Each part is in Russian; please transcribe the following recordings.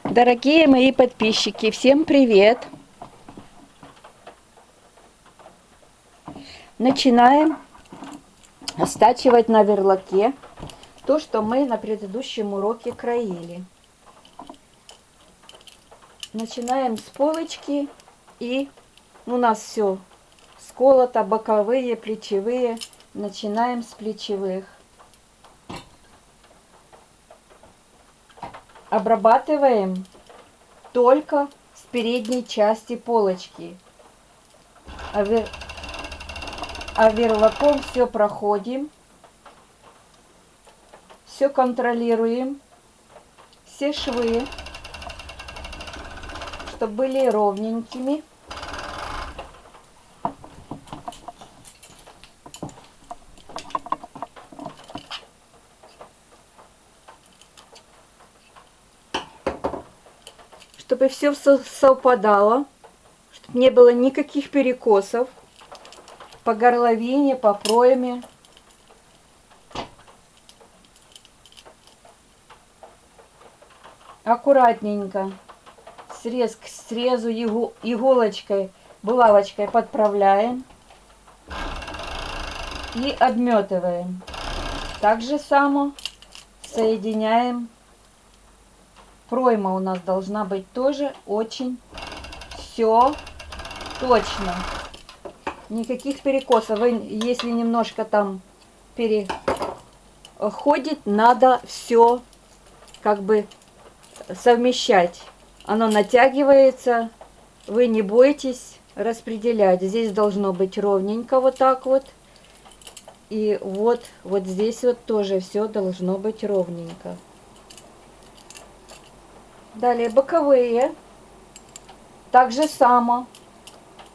Дорогие мои подписчики, всем привет! Начинаем стачивать на верлаке то, что мы на предыдущем уроке краили. Начинаем с полочки, и у нас все сколото, боковые, плечевые. Начинаем с плечевых. Обрабатываем только с передней части полочки. А верлаком все проходим, все контролируем, все швы, чтобы были ровненькими. Чтобы все совпадало, чтобы не было никаких перекосов по горловине, по пройме. Аккуратненько срез к срезу иголочкой, булавочкой подправляем и обметываем. Так же само соединяем. Пройма у нас должна быть тоже очень все точно. Никаких перекосов. Если немножко там переходит, надо все как бы совмещать. Оно натягивается. Вы не бойтесь распределять. Здесь должно быть ровненько вот так вот. И вот здесь вот тоже все должно быть ровненько. Далее боковые. Так же само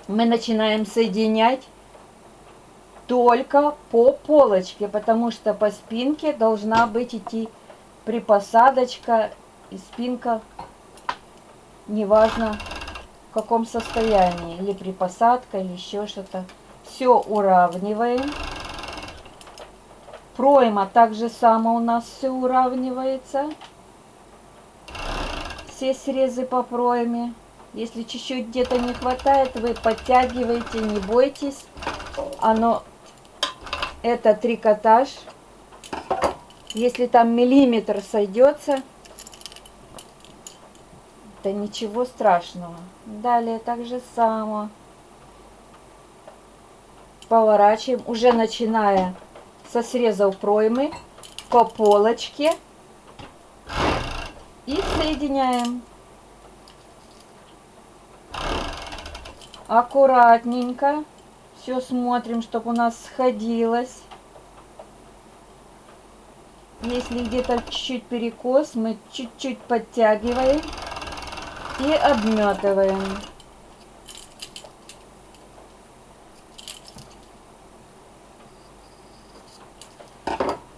мы начинаем соединять только по полочке, потому что по спинке должна быть идти припосадочка, и спинка, неважно в каком состоянии, или припосадка, или еще что-то. Все уравниваем. Пройма так же само у нас все уравнивается. Все срезы по пройме. Если чуть-чуть где-то не хватает, вы подтягиваете, не бойтесь. Это трикотаж. Если там миллиметр сойдется, то ничего страшного. Далее так же само. Поворачиваем, уже начиная со срезов проймы по полочке. И соединяем. Аккуратненько. Все смотрим, чтобы у нас сходилось. Если где-то чуть-чуть перекос, мы чуть-чуть подтягиваем и обметываем.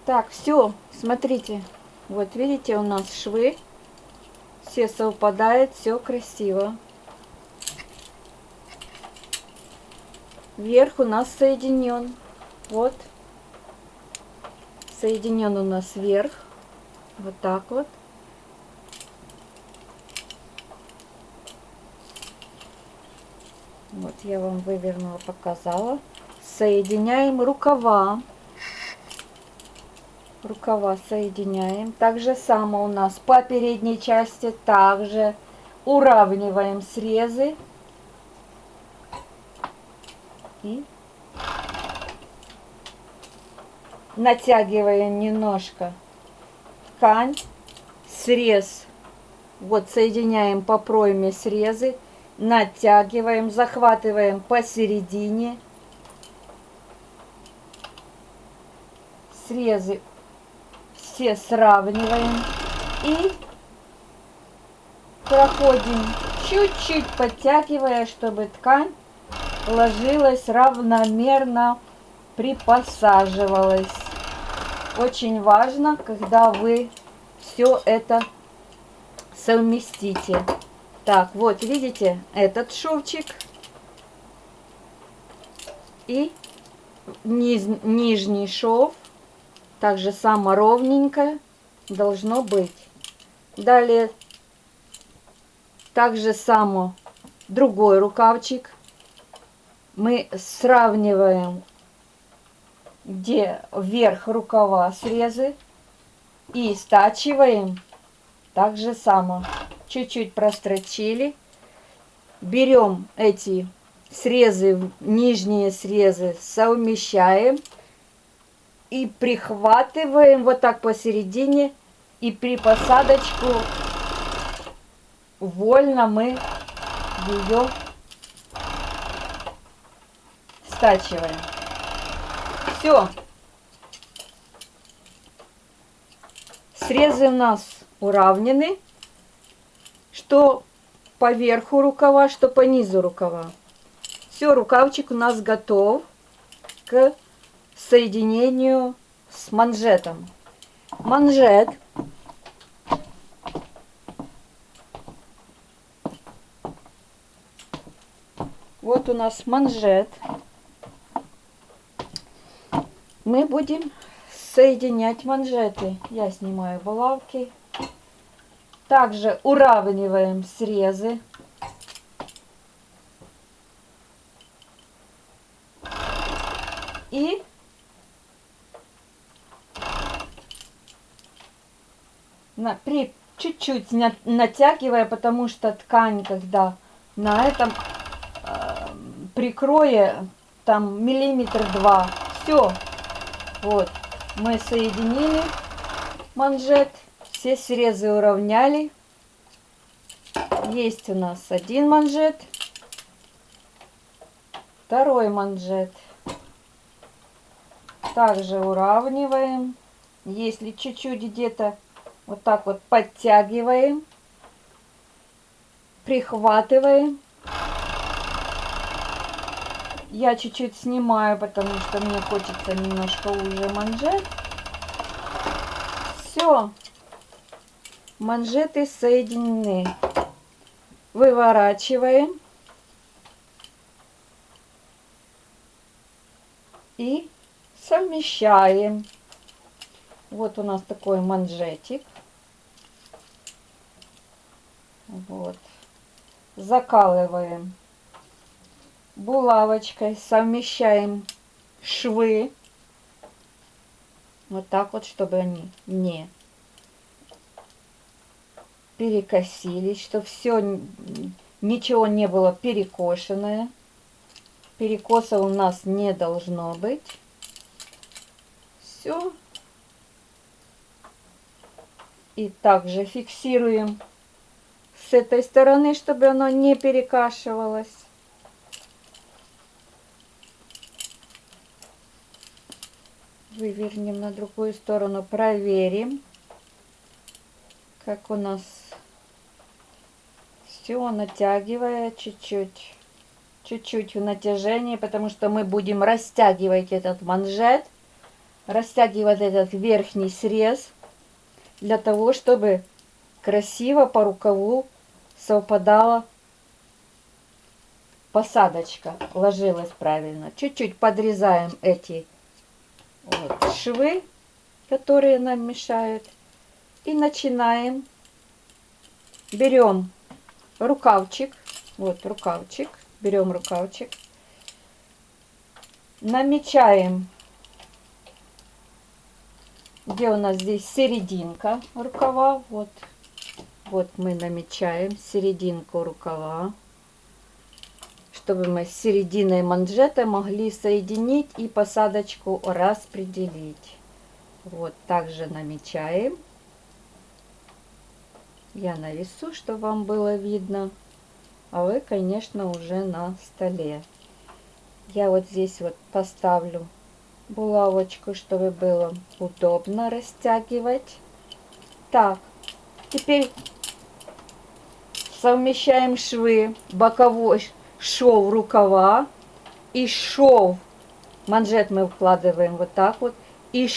Так, все, смотрите. Вот видите, у нас швы. Все совпадает, все красиво. Верх у нас соединен. Вот. Соединен у нас верх. Вот так вот. Вот я вам вывернула, показала. Соединяем рукава. Рукава соединяем. Так же само у нас по передней части. Также уравниваем срезы. И натягиваем немножко ткань. Срез. Вот соединяем по пройме срезы. Натягиваем, захватываем посередине. Срезы все сравниваем и проходим, чуть-чуть подтягивая, чтобы ткань ложилась равномерно, припосаживалась. Очень важно, когда вы все это совместите. Так, вот видите, этот шовчик и нижний шов. Так же само ровненько должно быть. Далее Так же само другой рукавчик. Мы сравниваем, где вверх рукава срезы, и стачиваем. Так же само. Чуть-чуть прострочили. Берем эти срезы, нижние срезы, совмещаем и прихватываем вот так посередине. И при посадочку вольно мы ее стачиваем. Все. Срезы у нас уравнены, что по верху рукава, что по низу рукава. Все, рукавчик у нас готов к соединению с манжетом. Манжет вот у нас манжет. Мы будем соединять манжеты. Я снимаю булавки. Также уравниваем срезы. И при чуть-чуть натягивая, потому что ткань, когда на этом прикрое, там миллиметр-два. Все. Вот. Мы соединили манжет. Все срезы уравняли. Есть у нас один манжет. Второй манжет. Также уравниваем. Если чуть-чуть где-то вот так вот подтягиваем. Прихватываем. Я чуть-чуть снимаю, потому что мне хочется немножко уже манжет. Все. Манжеты соединены. Выворачиваем. И совмещаем. Вот у нас такой манжетик. Вот. Закалываем булавочкой, совмещаем швы. Вот так вот, чтобы они не перекосились, чтобы все, ничего не было перекошенное. Перекоса у нас не должно быть. Все. И также фиксируем с этой стороны, чтобы оно не перекашивалось. Вывернем на другую сторону, проверим, как у нас все, натягивая чуть-чуть. Чуть-чуть в натяжении, потому что мы будем растягивать этот манжет, растягивать этот верхний срез, для того, чтобы красиво по рукаву совпадала посадочка, ложилась правильно. Чуть-чуть подрезаем эти вот швы, которые нам мешают, и начинаем. Берем рукавчик, вот рукавчик. Берем рукавчик, намечаем, где у нас здесь серединка рукава, вот мы намечаем серединку рукава, чтобы мы с серединой манжета могли соединить и посадочку распределить. Вот также намечаем. Я на весу, чтобы вам было видно. А вы, конечно, уже на столе. Я вот здесь вот поставлю булавочку, чтобы было удобно растягивать. Так, теперь совмещаем швы. Боковой шов рукава и шов. Манжет мы вкладываем вот так вот.